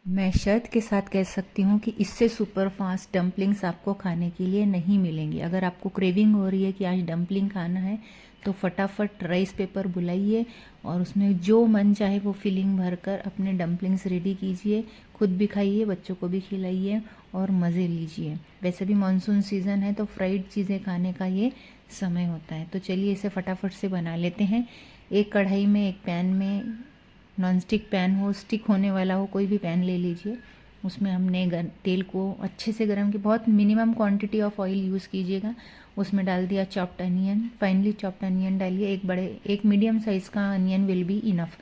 मैं शर्त के साथ कह सकती हूँ कि इससे सुपर फास्ट डम्पलिंग्स आपको खाने के लिए नहीं मिलेंगी। अगर आपको क्रेविंग हो रही है कि आज डम्पलिंग खाना है तो फटाफट राइस पेपर बुलाइए और उसमें जो मन चाहे वो फिलिंग भरकर अपने डम्पलिंग्स रेडी कीजिए, खुद भी खाइए, बच्चों को भी खिलाइए और मज़े लीजिए। वैसे भी मानसून सीज़न है तो फ्राइड चीज़ें खाने का ये समय होता है। तो चलिए इसे फटाफट से बना लेते हैं। एक कढ़ाई में, एक पैन में, नॉन स्टिक पैन हो, स्टिक होने वाला हो, कोई भी पैन ले लीजिए। उसमें हमने तेल को अच्छे से गर्म किया, बहुत minimum quantity of oil use कीजिएगा। उसमें डाल दिया chopped onion, finally chopped onion डालिए। एक मीडियम साइज़ का अनियन विल बी इनफ।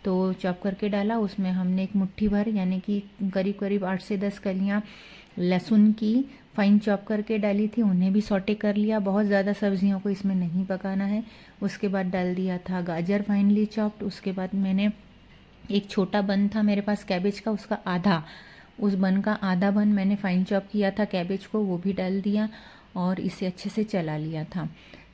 तो चॉप करके डाला। उसमें हमने एक मुट्ठी भर यानी कि करीब करीब 8 से 10 कलियाँ लहसुन की फाइन चॉप करके डाली थी, उन्हें भी सॉटे कर लिया। बहुत ज़्यादा सब्जियों को इसमें नहीं पकाना है। उसके बाद डाल दिया था गाजर फाइनली चॉप्ड। उसके बाद मैंने एक छोटा बन था मेरे पास कैबेज का, उसका आधा, उस बन का आधा बन मैंने फाइन चॉप किया था कैबेज को, वो भी डाल दिया और इसे अच्छे से चला लिया था।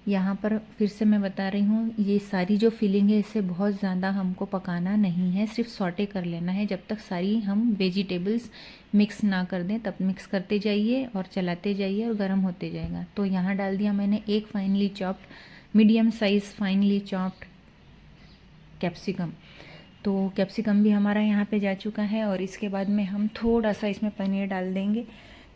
यहाँ पर फिर से मैं बता रही हूँ, ये सारी जो फिलिंग है इसे बहुत ज़्यादा हमको पकाना नहीं है, सिर्फ सॉटे कर लेना है। जब तक सारी हम वेजिटेबल्स मिक्स ना कर दें तब मिक्स करते जाइए और चलाते जाइए और गर्म होते जाएगा। तो यहाँ डाल दिया मैंने एक finally chopped medium size finally chopped capsicum. तो कैप्सिकम भी हमारा यहाँ पे जा चुका है और इसके बाद में हम थोड़ा सा इसमें पनीर डाल देंगे।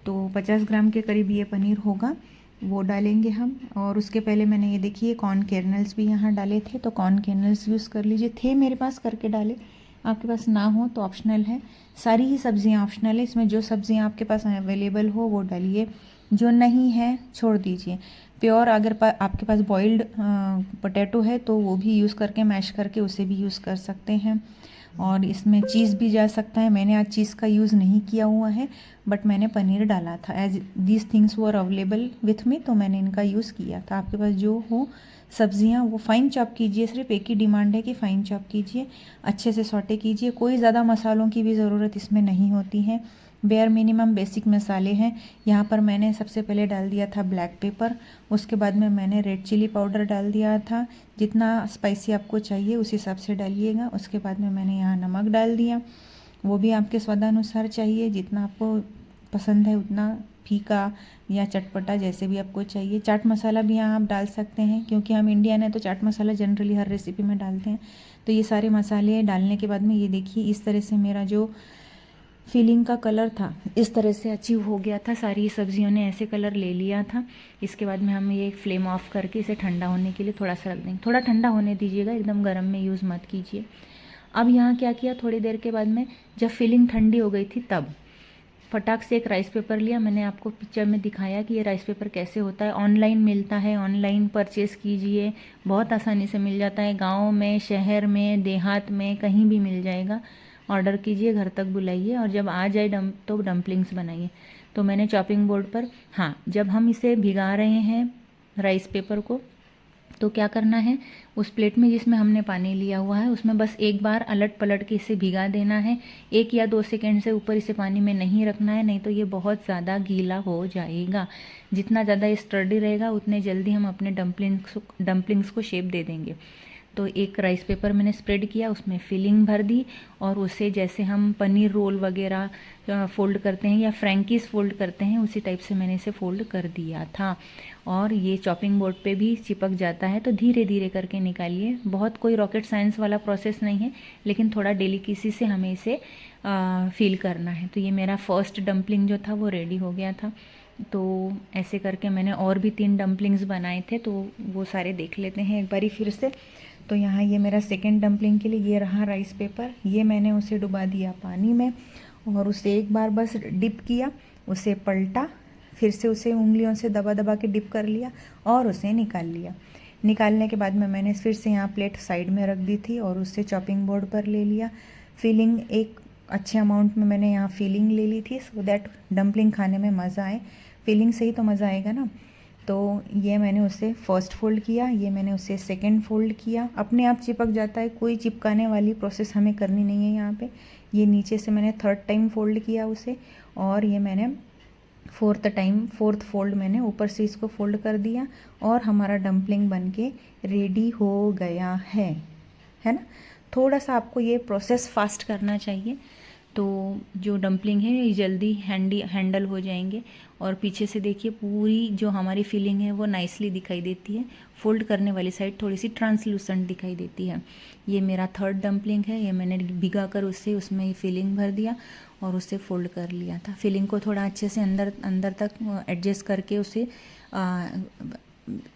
तो 50 ग्राम के करीब ये पनीर होगा, वो डालेंगे हम। और उसके पहले मैंने ये देखिए कॉर्न केर्नल्स भी यहाँ डाले थे, तो कॉर्न केर्नल्स यूज़ कर लीजिए। थे मेरे पास करके डाले, आपके पास ना हो तो ऑप्शनल है। सारी ही सब्जियाँ ऑप्शनल है, इसमें जो सब्जियाँ आपके पास अवेलेबल हो वो डालिए, जो नहीं है छोड़ दीजिए। प्योर अगर आपके पास बॉइल्ड पोटैटो है तो वो भी यूज़ करके मैश करके उसे भी यूज़ कर सकते हैं। और इसमें चीज़ भी जा सकता है। मैंने आज चीज़ का यूज़ नहीं किया हुआ है, बट मैंने पनीर डाला था। As these things were available with me, तो मैंने इनका यूज़ किया था। आपके पास जो हो सब्जियां वो फाइन चॉप कीजिए, सिर्फ एक ही डिमांड है कि फ़ाइन चॉप कीजिए, अच्छे से सॉटे कीजिए। कोई ज़्यादा मसालों की भी ज़रूरत इसमें नहीं होती है, बेयर मिनिमम बेसिक मसाले हैं। यहाँ पर मैंने सबसे पहले डाल दिया था ब्लैक पेपर, उसके बाद में मैंने रेड चिली पाउडर डाल दिया था। जितना स्पाइसी आपको चाहिए उस हिसाब से डालिएगा। उसके बाद में मैंने यहाँ नमक डाल दिया, वो भी आपके स्वादानुसार चाहिए, जितना आपको पसंद है उतना, फीका या चटपटा जैसे भी आपको चाहिए। चाट मसाला भी यहाँ आप डाल सकते हैं, क्योंकि हम इंडियन है तो चाट मसाला जनरली हर रेसिपी में डालते हैं। तो ये सारे मसाले डालने के बाद में ये देखिए इस तरह से मेरा जो फिलिंग का कलर था इस तरह से अचीव हो गया था। सारी सब्जियों ने ऐसे कलर ले लिया था। इसके बाद में हम ये फ्लेम ऑफ करके इसे ठंडा होने के लिए थोड़ा सा रख देंगे। थोड़ा ठंडा होने दीजिएगा, एकदम गर्म में यूज़ मत कीजिए। अब यहाँ क्या किया, थोड़ी देर के बाद में जब फिलिंग ठंडी हो गई थी तब फटाक से एक राइस पेपर लिया। मैंने आपको पिक्चर में दिखाया कि ये राइस पेपर कैसे होता है, ऑनलाइन मिलता है, ऑनलाइन परचेज़ कीजिए, बहुत आसानी से मिल जाता है। गांव में, शहर में, देहात में कहीं भी मिल जाएगा। ऑर्डर कीजिए, घर तक बुलाइए और जब आ जाए तो डम्पलिंग्स बनाइए। तो मैंने चॉपिंग बोर्ड पर, हाँ, जब हम इसे भिगा रहे हैं राइस पेपर को, तो क्या करना है, उस प्लेट में जिसमें हमने पानी लिया हुआ है उसमें बस एक बार अलट पलट के इसे भिगा देना है। 1 या 2 सेकेंड से ऊपर इसे पानी में नहीं रखना है, नहीं तो ये बहुत ज़्यादा गीला हो जाएगा। जितना ज़्यादा ये स्टर्डी रहेगा उतने जल्दी हम अपने डम्पलिंग्स को शेप दे देंगे। तो एक राइस पेपर मैंने स्प्रेड किया, उसमें फिलिंग भर दी और उसे जैसे हम पनीर रोल वगैरह फ़ोल्ड करते हैं या फ्रैंकीज़ फ़ोल्ड करते हैं उसी टाइप से मैंने इसे फ़ोल्ड कर दिया था। और ये चॉपिंग बोर्ड पे भी चिपक जाता है, तो धीरे धीरे करके निकालिए। बहुत कोई रॉकेट साइंस वाला प्रोसेस नहीं है, लेकिन थोड़ा डेलिकेसी से हमें इसे फील करना है। तो ये मेरा फर्स्ट डम्पलिंग जो था वो रेडी हो गया था। तो ऐसे करके मैंने और भी 3 डम्पलिंग्स बनाए थे, तो वो सारे देख लेते हैं एक बारी फिर से। तो यहाँ ये मेरा सेकेंड डम्पलिंग के लिए ये रहा राइस पेपर, ये मैंने उसे डुबा दिया पानी में और उसे एक बार बस डिप किया, उसे पलटा, फिर से उसे उंगलियों से दबा दबा के डिप कर लिया और उसे निकाल लिया। निकालने के बाद में मैंने फिर से यहाँ प्लेट साइड में रख दी थी और उससे चॉपिंग बोर्ड पर ले लिया। फिलिंग एक अच्छे अमाउंट में मैंने यहाँ फिलिंग ले ली थी, सो दैट डम्पलिंग खाने में मज़ा आए। फिलिंग से ही तो मज़ा आएगा ना। तो ये मैंने उसे फर्स्ट फोल्ड किया, ये मैंने उसे सेकंड फोल्ड किया। अपने आप चिपक जाता है, कोई चिपकाने वाली प्रोसेस हमें करनी नहीं है यहाँ पे। ये नीचे से मैंने थर्ड टाइम फोल्ड किया उसे और ये मैंने फोर्थ फोल्ड मैंने ऊपर से इसको फोल्ड कर दिया और हमारा डम्पलिंग बनके रेडी हो गया है ना। थोड़ा सा आपको ये प्रोसेस फास्ट करना चाहिए, तो जो डम्पलिंग है ये जल्दी हैंडल हो जाएंगे। और पीछे से देखिए पूरी जो हमारी फिलिंग है वो नाइसली दिखाई देती है। फोल्ड करने वाली साइड थोड़ी सी ट्रांसलूसेंट दिखाई देती है। ये मेरा थर्ड डम्पलिंग है, ये मैंने भिगा कर उसमें ये फिलिंग भर दिया और उसे फोल्ड कर लिया था। फिलिंग को थोड़ा अच्छे से अंदर तक एडजस्ट करके उसे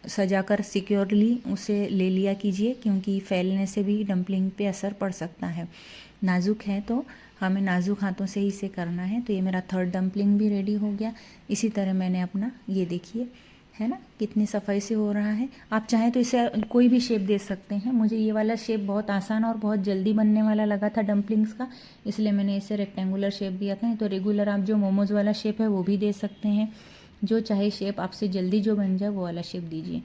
सजाकर सिक्योरली उसे ले लिया कीजिए, क्योंकि फैलने से भी डम्पलिंग पे असर पड़ सकता है। नाजुक है तो हमें नाजुक हाथों से ही इसे करना है। तो ये मेरा थर्ड डम्पलिंग भी रेडी हो गया। इसी तरह मैंने अपना, ये देखिए है ना कितनी सफाई से हो रहा है। आप चाहें तो इसे कोई भी शेप दे सकते हैं। मुझे ये वाला शेप बहुत आसान और बहुत जल्दी बनने वाला लगा था डम्पलिंग्स का, इसलिए मैंने इसे रेक्टेंगुलर शेप दिया था। तो रेगुलर आप जो मोमोज वाला शेप है वो भी दे सकते हैं। जो चाहे शेप आपसे जल्दी जो बन जाए वो वाला शेप दीजिए।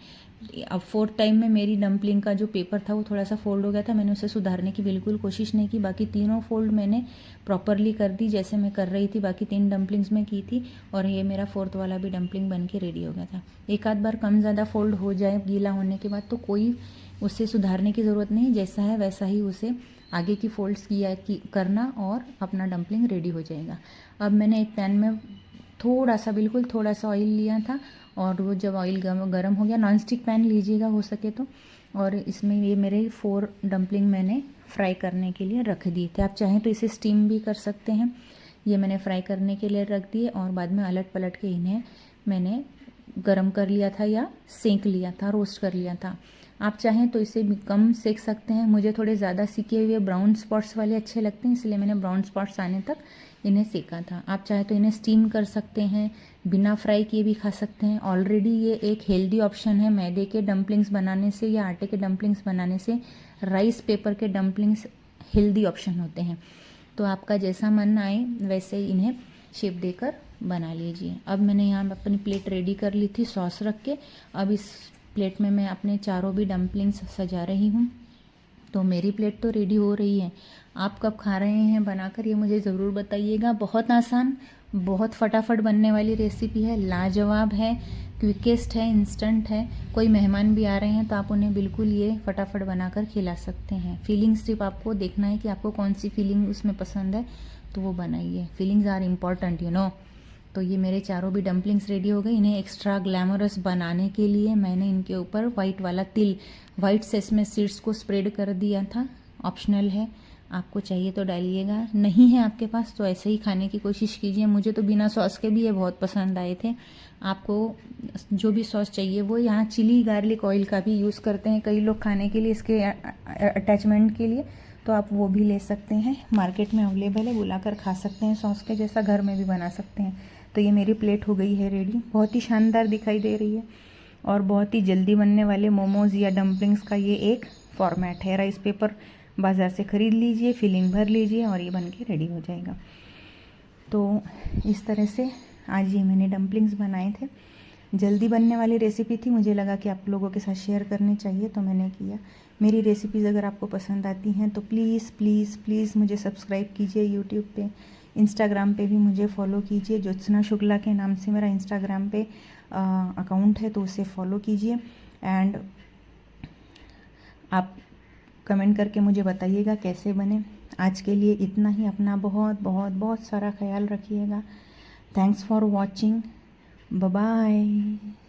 अब फोर्थ टाइम में मेरी डम्पलिंग का जो पेपर था वो थोड़ा सा फोल्ड हो गया था। मैंने उसे सुधारने की बिल्कुल कोशिश नहीं की। बाकी तीनों फोल्ड मैंने प्रॉपरली कर दी जैसे मैं कर रही थी, बाकी 3 डम्पलिंग्स में की थी। और ये मेरा फोर्थ वाला भी डम्पलिंग बन के रेडी हो गया था। एक आध बार कम ज़्यादा फोल्ड हो जाए गीला होने के बाद तो कोई उससे सुधारने की ज़रूरत नहीं, जैसा है वैसा ही उसे आगे की फोल्ड्स करना और अपना डम्पलिंग रेडी हो जाएगा। अब मैंने एक पैन में थोड़ा सा, बिल्कुल थोड़ा सा ऑयल लिया था और वो जब ऑयल गर्म हो गया, नॉन स्टिक पैन लीजिएगा हो सके तो। और इसमें ये मेरे 4 डम्पलिंग मैंने फ्राई करने के लिए रख दिए थे। आप चाहें तो इसे स्टीम भी कर सकते हैं। ये मैंने फ्राई करने के लिए रख दिए और बाद में अलट पलट के इन्हें मैंने गरम कर लिया था या सेंक लिया था, रोस्ट कर लिया था। आप चाहें तो इसे भी कम सेक सकते हैं। मुझे थोड़े ज़्यादा सिके हुए ब्राउन स्पॉट्स वाले अच्छे लगते हैं, इसलिए मैंने ब्राउन स्पॉट्स आने तक इन्हें सेका था। आप चाहे तो इन्हें स्टीम कर सकते हैं, बिना फ्राई किए भी खा सकते हैं। ऑलरेडी ये एक हेल्दी ऑप्शन है। मैदे के डम्पलिंग्स बनाने से या आटे के डम्पलिंग्स बनाने से राइस पेपर के डम्पलिंग्स हेल्दी ऑप्शन होते हैं। तो आपका जैसा मन आए वैसे ही इन्हें शेप देकर बना लीजिए। अब मैंने यहाँ अपनी प्लेट रेडी कर ली थी सॉस रख के। अब इस प्लेट में मैं अपने चारों भी डम्पलिंग्स सजा रही हूँ। तो मेरी प्लेट तो रेडी हो रही है। आप कब खा रहे हैं बनाकर ये मुझे ज़रूर बताइएगा। बहुत आसान, बहुत फटाफट बनने वाली रेसिपी है, लाजवाब है, क्विकेस्ट है, इंस्टेंट है। कोई मेहमान भी आ रहे हैं तो आप उन्हें बिल्कुल ये फटाफट बनाकर खिला सकते हैं। फीलिंग सिर्फ आपको देखना है कि आपको कौन सी फीलिंग उसमें पसंद है तो वो बनाइए। Feelings are important, you know. तो ये मेरे चारों भी डम्पलिंग्स रेडी हो गए। इन्हें एक्स्ट्रा ग्लैमरस बनाने के लिए मैंने इनके ऊपर वाइट वाला तिल, वाइट सेसमे सीड्स को स्प्रेड कर दिया था। ऑप्शनल है, आपको चाहिए तो डालिएगा, नहीं है आपके पास तो ऐसे ही खाने की कोशिश कीजिए। मुझे तो बिना सॉस के भी ये बहुत पसंद आए थे। आपको जो भी सॉस चाहिए वो, यहाँ चिली गार्लिक ऑयल का भी यूज़ करते हैं कई लोग खाने के लिए, इसके अटैचमेंट के लिए, तो आप वो भी ले सकते हैं। मार्केट में अवेलेबल है, बुलाकर खा सकते हैं सॉस के जैसा, घर में भी बना सकते हैं। तो ये मेरी प्लेट हो गई है रेडी। बहुत ही शानदार दिखाई दे रही है और बहुत ही जल्दी बनने वाले मोमोज़ या डम्पलिंग्स का ये एक फॉर्मेट है। राइस पेपर बाज़ार से ख़रीद लीजिए, फिलिंग भर लीजिए और ये बन के रेडी हो जाएगा। तो इस तरह से आज ये मैंने डम्पलिंग्स बनाए थे। जल्दी बनने वाली रेसिपी थी, मुझे लगा कि आप लोगों के साथ शेयर करनी चाहिए तो मैंने किया। मेरी रेसिपीज़ अगर आपको पसंद आती हैं तो प्लीज़ प्लीज़ प्लीज़ मुझे सब्सक्राइब कीजिए। यूट्यूब पे, इंस्टाग्राम पे भी मुझे फॉलो कीजिए। ज्योत्सना शुक्ला के नाम से मेरा इंस्टाग्राम पे अकाउंट है, तो उसे फॉलो कीजिए। एंड आप कमेंट करके मुझे बताइएगा कैसे बने। आज के लिए इतना ही। अपना बहुत बहुत बहुत सारा ख्याल रखिएगा। Thanks for watching. Bye bye.